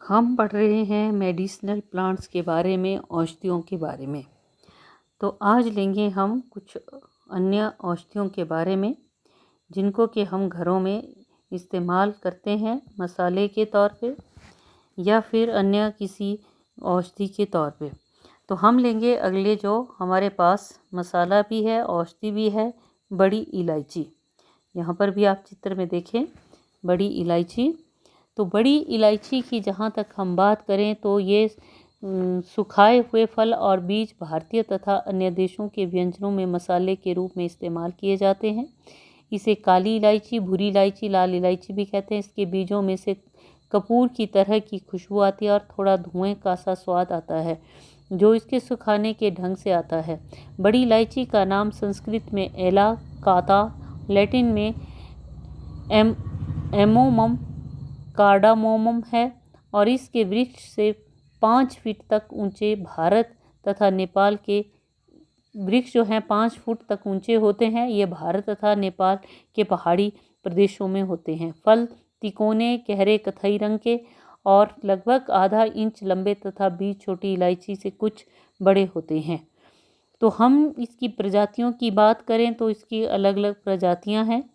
हम पढ़ रहे हैं मेडिसिनल प्लांट्स के बारे में, औषधियों के बारे में। तो आज लेंगे हम कुछ अन्य औषधियों के बारे में जिनको कि हम घरों में इस्तेमाल करते हैं मसाले के तौर पे या फिर अन्य किसी औषधि के तौर पे। तो हम लेंगे अगले जो हमारे पास मसाला भी है, औषधि भी है, बड़ी इलायची। यहाँ पर भी आप चित्र में देखें बड़ी इलायची। तो बड़ी इलायची की जहाँ तक हम बात करें तो ये सुखाए हुए फल और बीज भारतीय तथा अन्य देशों के व्यंजनों में मसाले के रूप में इस्तेमाल किए जाते हैं। इसे काली इलायची, भूरी इलायची, लाल इलायची भी कहते हैं। इसके बीजों में से कपूर की तरह की खुशबू आती है और थोड़ा धुएं का सा स्वाद आता है जो इसके सुखाने के ढंग से आता है। बड़ी इलायची का नाम संस्कृत में एला काता, लैटिन में एमोमम कार्डामोमम है और इसके वृक्ष से 5 फीट तक ऊंचे भारत तथा नेपाल के वृक्ष जो हैं 5 फुट तक ऊंचे होते हैं। ये भारत तथा नेपाल के पहाड़ी प्रदेशों में होते हैं। फल तिकोने गहरे कथई रंग के और लगभग आधा इंच लंबे तथा बीज छोटी इलायची से कुछ बड़े होते हैं। तो हम इसकी प्रजातियों की बात करें तो इसकी अलग अलग प्रजातियां हैं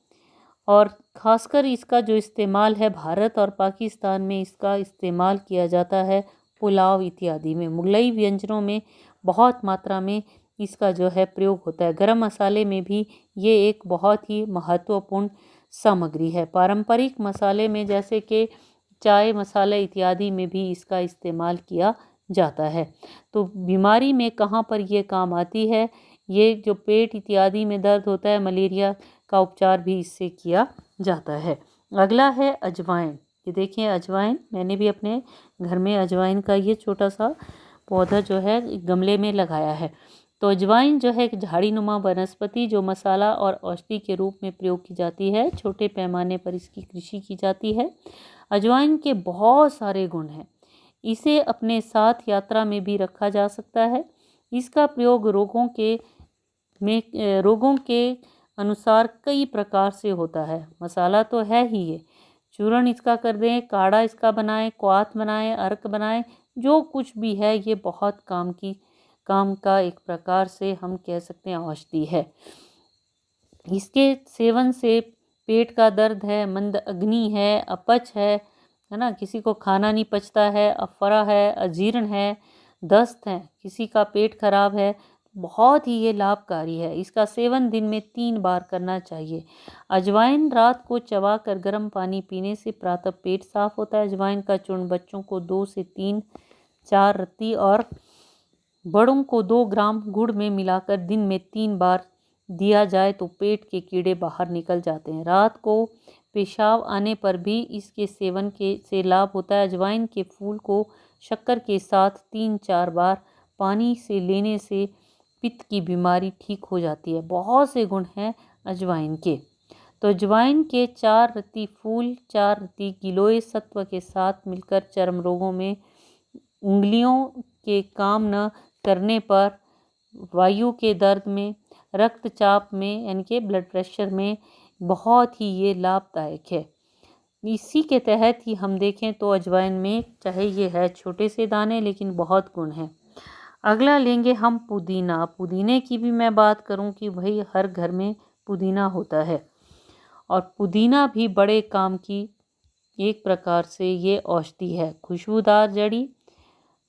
और ख़ासकर इसका जो इस्तेमाल है भारत और पाकिस्तान में इसका इस्तेमाल किया जाता है पुलाव इत्यादि में। मुगलई व्यंजनों में बहुत मात्रा में इसका जो है प्रयोग होता है। गरम मसाले में भी ये एक बहुत ही महत्वपूर्ण सामग्री है। पारंपरिक मसाले में जैसे कि चाय मसाले इत्यादि में भी इसका इस्तेमाल किया जाता है। तो बीमारी में कहाँ पर ये काम आती है? ये जो पेट इत्यादि में दर्द होता है, मलेरिया का उपचार भी इससे किया जाता है। अगला है अजवाइन। ये देखिए अजवाइन, मैंने भी अपने घर में अजवाइन का ये छोटा सा पौधा जो है गमले में लगाया है। तो अजवाइन जो है एक झाड़ीनुमा वनस्पति जो मसाला और औषधि के रूप में प्रयोग की जाती है। छोटे पैमाने पर इसकी कृषि की जाती है। अजवाइन के बहुत सारे गुण हैं। इसे अपने साथ यात्रा में भी रखा जा सकता है। इसका प्रयोग रोगों के अनुसार कई प्रकार से होता है। मसाला तो है ही ये, चूर्ण इसका कर दें, काढ़ा इसका बनाएं, क्वाथ बनाएं, अर्क बनाएं, जो कुछ भी है ये बहुत काम का एक प्रकार से हम कह सकते हैं औषधि है। इसके सेवन से पेट का दर्द है, मंद अग्नि है, अपच है ना, किसी को खाना नहीं पचता है, अफरा है, अजीर्ण है, दस्त है, किसी का पेट खराब है, बहुत ही ये लाभकारी है। इसका सेवन दिन में 3 बार करना चाहिए। अजवाइन रात को चबाकर गर्म पानी पीने से प्रातः पेट साफ होता है। अजवाइन का चूर्ण बच्चों को 2 से 4 रत्ती और बड़ों को 2 ग्राम गुड़ में मिलाकर दिन में 3 बार दिया जाए तो पेट के कीड़े बाहर निकल जाते हैं। रात को पेशाब आने पर भी इसके सेवन से लाभ होता है। अजवाइन के फूल को शक्कर के साथ 3-4 बार पानी से लेने से पित्त की बीमारी ठीक हो जाती है। बहुत से गुण हैं अजवाइन के। तो अजवाइन के 4 रत्ती फूल 4 रत्ती गिलोय सत्व के साथ मिलकर चर्म रोगों में, उंगलियों के काम न करने पर, वायु के दर्द में, रक्तचाप में यानी कि ब्लड प्रेशर में बहुत ही ये लाभदायक है। इसी के तहत ही हम देखें तो अजवाइन में चाहे ये है छोटे से दाने लेकिन बहुत गुण हैं। अगला लेंगे हम पुदीना। पुदीने की भी मैं बात करूं कि भाई हर घर में पुदीना होता है और पुदीना भी बड़े काम की एक प्रकार से ये औषधि है। खुशबूदार जड़ी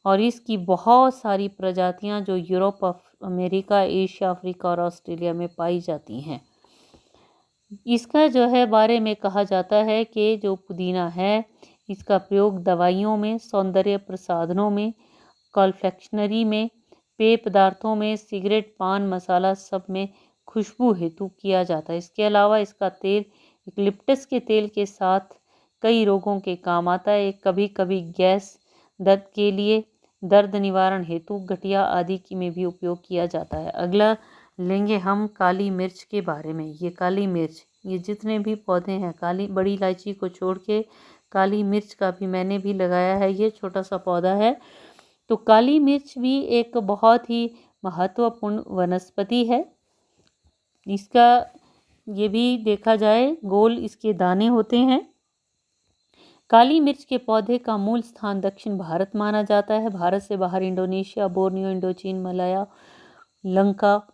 और इसकी बहुत सारी प्रजातियां जो यूरोप, अमेरिका, एशिया, अफ्रीका और ऑस्ट्रेलिया में पाई जाती हैं। इसका जो है बारे में कहा जाता है कि जो पुदीना है इसका प्रयोग दवाइयों में, सौंदर्य प्रसाधनों में, कॉन्फेक्शनरी में, पेय पदार्थों में, सिगरेट, पान मसाला सब में खुशबू हेतु किया जाता है। इसके अलावा इसका तेल यूकलिप्टस के तेल के साथ कई रोगों के काम आता है। कभी कभी गैस, दर्द के लिए, दर्द निवारण हेतु, गठिया आदि की में भी उपयोग किया जाता है। अगला लेंगे हम काली मिर्च के बारे में। ये काली मिर्च, ये जितने भी पौधे हैं, काली बड़ी इलायची को छोड़ के काली मिर्च का भी मैंने भी लगाया है। ये छोटा सा पौधा है। तो काली मिर्च भी एक बहुत ही महत्वपूर्ण वनस्पति है। इसका ये भी देखा जाए गोल इसके दाने होते हैं। काली मिर्च के पौधे का मूल स्थान दक्षिण भारत माना जाता है। भारत से बाहर Indonesia, Borneo, Indochine, Malaya, Lanka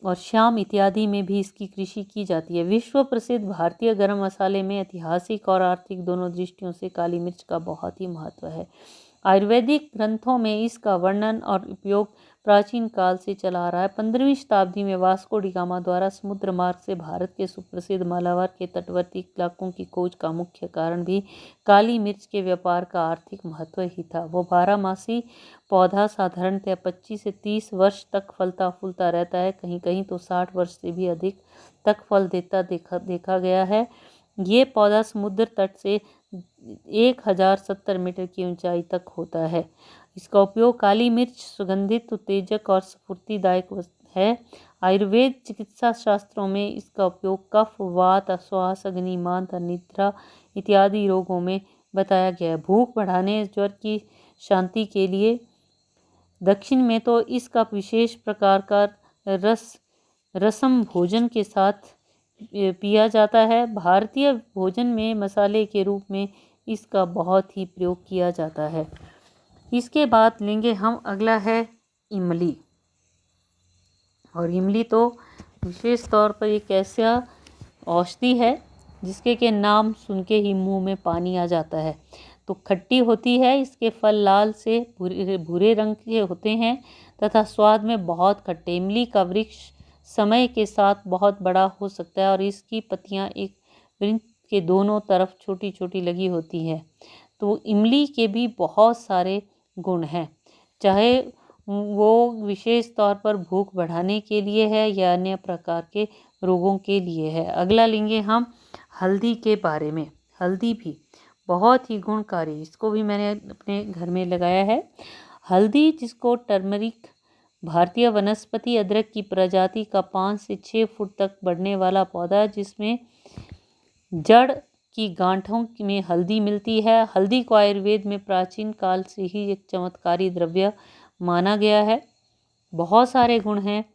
और श्याम इत्यादि में भी इसकी कृषि की जाती है। विश्व प्रसिद्ध भारतीय गरम मसाले में ऐतिहासिक और आर्थिक दोनों दृष्टियों से काली मिर्च का बहुत ही महत्व है। आयुर्वेदिक ग्रंथों में इसका वर्णन और उपयोग प्राचीन काल से चला आ रहा है। 15वीं शताब्दी में वास्को डी गामा द्वारा समुद्र मार्ग से भारत के सुप्रसिद्ध मालाबार के तटवर्ती इलाकों की खोज का मुख्य कारण भी काली मिर्च के व्यापार का आर्थिक महत्व ही था। वो 12 मासी पौधा साधारणतः 25 से 30 वर्ष तक फलता फूलता रहता है, कहीं कहीं तो 60 वर्ष से भी अधिक तक फल देता देखा गया है। ये पौधा समुद्र तट से 1070 मीटर की ऊंचाई तक होता है। इसका उपयोग काली मिर्च सुगंधित, उत्तेजक और स्फूर्तिदायक है। आयुर्वेद चिकित्सा शास्त्रों में इसका उपयोग कफ, वात, श्वास, अग्नि, मांद, निद्रा इत्यादि रोगों में बताया गया है। भूख बढ़ाने, ज्वर की शांति के लिए दक्षिण में तो इसका विशेष प्रकार का रसम भोजन के साथ पिया जाता है। भारतीय भोजन में मसाले के रूप में इसका बहुत ही प्रयोग किया जाता है। इसके बाद लेंगे हम अगला है इमली। और इमली तो विशेष तौर पर एक ऐसा औषधि है जिसके के नाम सुन के ही मुंह में पानी आ जाता है। तो खट्टी होती है, इसके फल लाल से भूरे रंग के होते हैं तथा स्वाद में बहुत खट्टे। इमली का वृक्ष समय के साथ बहुत बड़ा हो सकता है और इसकी पत्तियां एक वृक्ष के दोनों तरफ छोटी छोटी लगी होती है। तो इमली के भी बहुत सारे गुण हैं, चाहे वो विशेष तौर पर भूख बढ़ाने के लिए है या अन्य प्रकार के रोगों के लिए है। अगला लेंगे हम हल्दी के बारे में। हल्दी भी बहुत ही गुणकारी, इसको भी मैंने अपने घर में लगाया है। हल्दी, जिसको टर्मरिक, भारतीय वनस्पति अदरक की प्रजाति का 5 से 6 फुट तक बढ़ने वाला पौधा, जिसमें जड़ की गांठों में हल्दी मिलती है। हल्दी को आयुर्वेद में प्राचीन काल से ही एक चमत्कारी द्रव्य माना गया है। बहुत सारे गुण हैं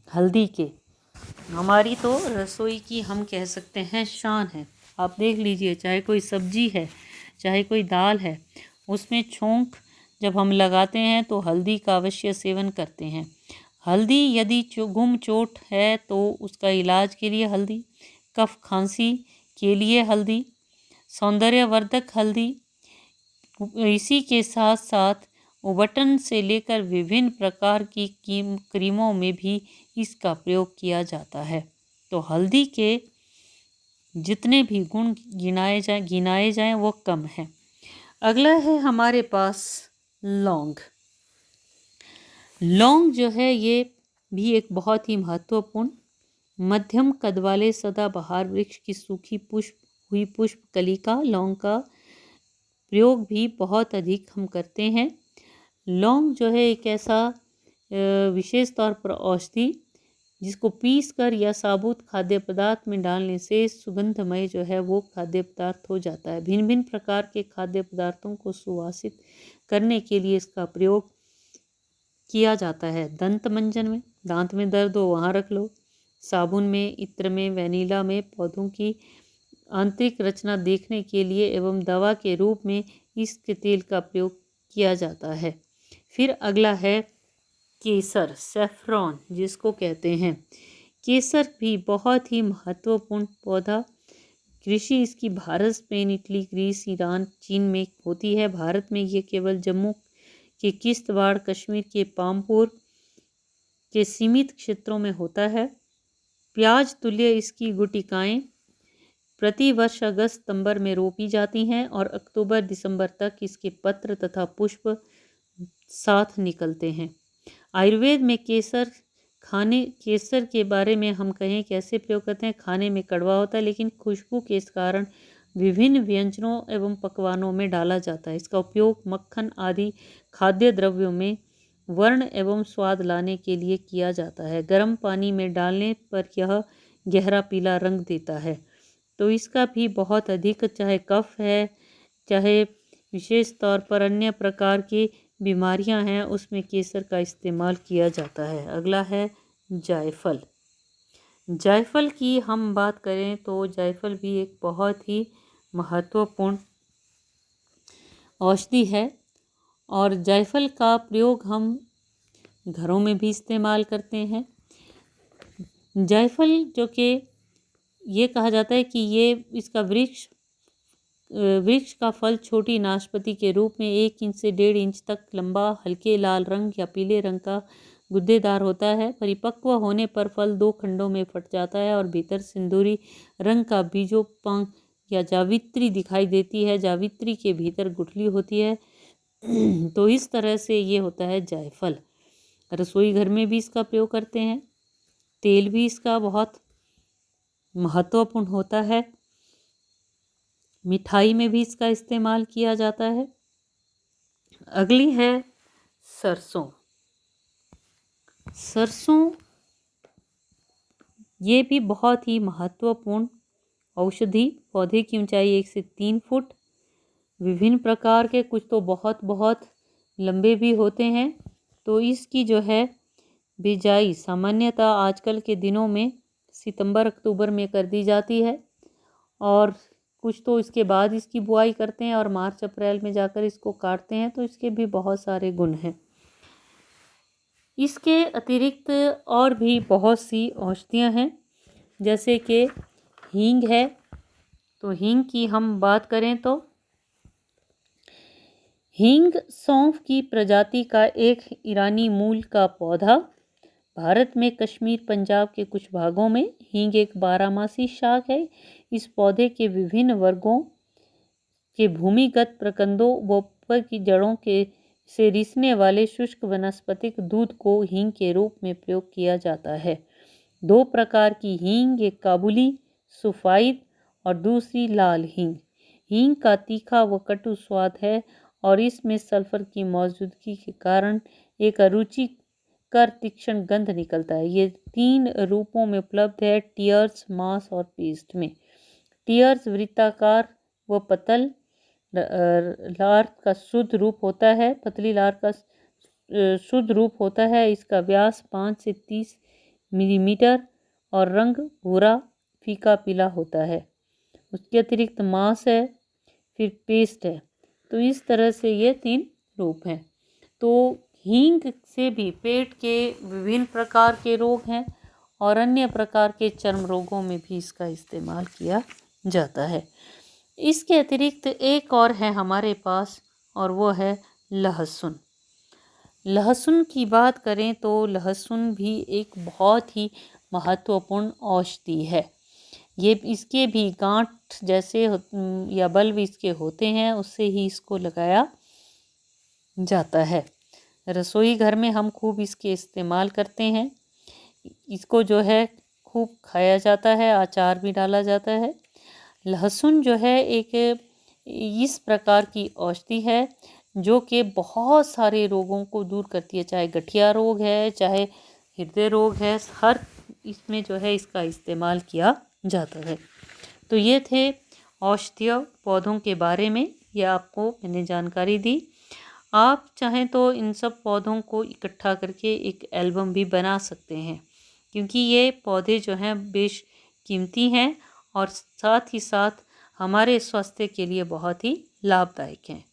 हल्दी के। हमारी तो रसोई की हम कह सकते हैं शान है। आप देख लीजिए, चाहे कोई सब्जी है, चाहे कोई दाल है, उसमें छोंक जब हम लगाते हैं तो हल्दी का अवश्य सेवन करते हैं। हल्दी, यदि गुम चोट है तो उसका इलाज के लिए हल्दी, कफ खांसी के लिए हल्दी, सौंदर्यवर्धक हल्दी, इसी के साथ साथ उबटन से लेकर विभिन्न प्रकार की क्रीमों में भी इसका प्रयोग किया जाता है। तो हल्दी के जितने भी गुण गिनाए जाएं वो कम हैं। अगला है हमारे पास लौंग। लौंग जो है ये भी एक बहुत ही महत्वपूर्ण मध्यम कद वाले सदाबहार वृक्ष की सूखी हुई पुष्प कलिका लौंग का प्रयोग भी बहुत अधिक हम करते हैं। लौंग जो है एक ऐसा विशेष तौर पर औषधि, जिसको पीस कर या साबुत खाद्य पदार्थ में डालने से सुगंधमय जो है वो खाद्य पदार्थ हो जाता है। भिन्न भिन्न प्रकार के खाद्य पदार्थों को सुवासित करने के लिए इसका प्रयोग किया जाता है। दंत मंजन में, दांत में दर्द हो वहाँ रख लो। साबुन में, इत्र में, वैनिला में पौधों की आंतरिक रचना देखने के लिए एवं दवा के रूप में इसके तेल का प्रयोग किया जाता है। फिर अगला है केसर, सैफ्रॉन जिसको कहते हैं। केसर भी बहुत ही महत्वपूर्ण पौधा। कृषि इसकी Bharat, Spain, Italy, Greece, Iran, चीन में होती है। भारत में ये केवल जम्मू के किश्तवाड़, कश्मीर के पामपुर के सीमित क्षेत्रों में होता है। प्याज तुल्य इसकी गुटिकाएं प्रति वर्ष अगस्त सितंबर में रोपी जाती हैं और अक्टूबर दिसंबर तक इसके पत्र तथा पुष्प साथ निकलते हैं। आयुर्वेद में केसर के बारे में हम कहें कैसे प्रयोग करते हैं। खाने में कड़वा होता है, लेकिन खुशबू के इस कारण विभिन्न व्यंजनों एवं पकवानों में डाला जाता है। इसका उपयोग मक्खन आदि खाद्य द्रव्यों में वर्ण एवं स्वाद लाने के लिए किया जाता है। गर्म पानी में डालने पर यह गहरा पीला रंग देता है। तो इसका भी बहुत अधिक, चाहे कफ है, चाहे विशेष तौर पर अन्य प्रकार की बीमारियां हैं, उसमें केसर का इस्तेमाल किया जाता है। अगला है जायफल। जायफल की हम बात करें तो जायफल भी एक बहुत ही महत्वपूर्ण औषधि है। और जायफल का प्रयोग हम घरों में भी इस्तेमाल करते हैं। जायफल जो कि ये कहा जाता है कि ये इसका वृक्ष का फल छोटी नाशपाती के रूप में 1 इंच से 1.5 इंच तक लंबा, हल्के लाल रंग या पीले रंग का गुद्देदार होता है। परिपक्व होने पर फल 2 खंडों में फट जाता है और भीतर सिंदूरी रंग का बीजोपंख या जावित्री दिखाई देती है। जावित्री के भीतर गुठली होती है। तो इस तरह से ये होता है जायफल। रसोई घर में भी इसका प्रयोग करते हैं। तेल भी इसका बहुत महत्वपूर्ण होता है। मिठाई में भी इसका इस्तेमाल किया जाता है। अगली है सरसों। सरसों ये भी बहुत ही महत्वपूर्ण औषधि। पौधे की ऊंचाई 1 से 3 फुट। विभिन्न प्रकार के, कुछ तो बहुत बहुत लंबे भी होते हैं। तो इसकी जो है बिजाई सामान्यतः आजकल के दिनों में सितंबर अक्टूबर में कर दी जाती है और कुछ तो इसके बाद इसकी बुआई करते हैं और मार्च अप्रैल में जाकर इसको काटते हैं। तो इसके भी बहुत सारे गुण हैं। इसके अतिरिक्त और भी बहुत सी औषधियाँ हैं, जैसे कि हींग है। तो हींग की हम बात करें तो हींग सौंफ की प्रजाति का एक ईरानी मूल का पौधा। भारत में कश्मीर, पंजाब के कुछ भागों में हींग एक बारहमासी शाक है। इस पौधे के विभिन्न वर्गों के भूमिगत प्रकंदों व ऊपर की जड़ों के से रिसने वाले शुष्क वनस्पतिक दूध को हींग के रूप में प्रयोग किया जाता है। 2 प्रकार की हींग, एक काबुली सफ़ेद और दूसरी लाल हींग। हींग का तीखा व कटु स्वाद है और इसमें सल्फर की मौजूदगी के कारण एक अरुचिकर तीक्ष्ण गंध निकलता है। ये 3 रूपों में उपलब्ध है, टीयर्स, मांस और पेस्ट में। टीयर्स वृत्ताकार व पतल लार का शुद्ध रूप होता है। पतली लार का शुद्ध रूप होता है। इसका व्यास 5 से 30 मिलीमीटर और रंग भूरा फीका पीला होता है। उसके अतिरिक्त मांस है, फिर पेस्ट है। तो इस तरह से ये 3 रूप हैं। तो हींग से भी पेट के विभिन्न प्रकार के रोग हैं और अन्य प्रकार के चर्म रोगों में भी इसका इस्तेमाल किया जाता है। इसके अतिरिक्त एक और है हमारे पास और वो है लहसुन। लहसुन की बात करें तो लहसुन भी एक बहुत ही महत्वपूर्ण औषधि है। ये इसके भी गांठ जैसे या बल्ब इसके होते हैं, उससे ही इसको लगाया जाता है। रसोई घर में हम खूब इसके इस्तेमाल करते हैं। इसको जो है खूब खाया जाता है, अचार भी डाला जाता है। लहसुन जो है एक इस प्रकार की औषधि है जो कि बहुत सारे रोगों को दूर करती है, चाहे गठिया रोग है, चाहे हृदय रोग है, हर इसमें जो है इसका इस्तेमाल किया जाता है। तो ये थे औषधीय पौधों के बारे में, यह आपको मैंने जानकारी दी। आप चाहें तो इन सब पौधों को इकट्ठा करके एक एल्बम भी बना सकते हैं, क्योंकि ये पौधे जो हैं बेश कीमती हैं और साथ ही साथ हमारे स्वास्थ्य के लिए बहुत ही लाभदायक हैं।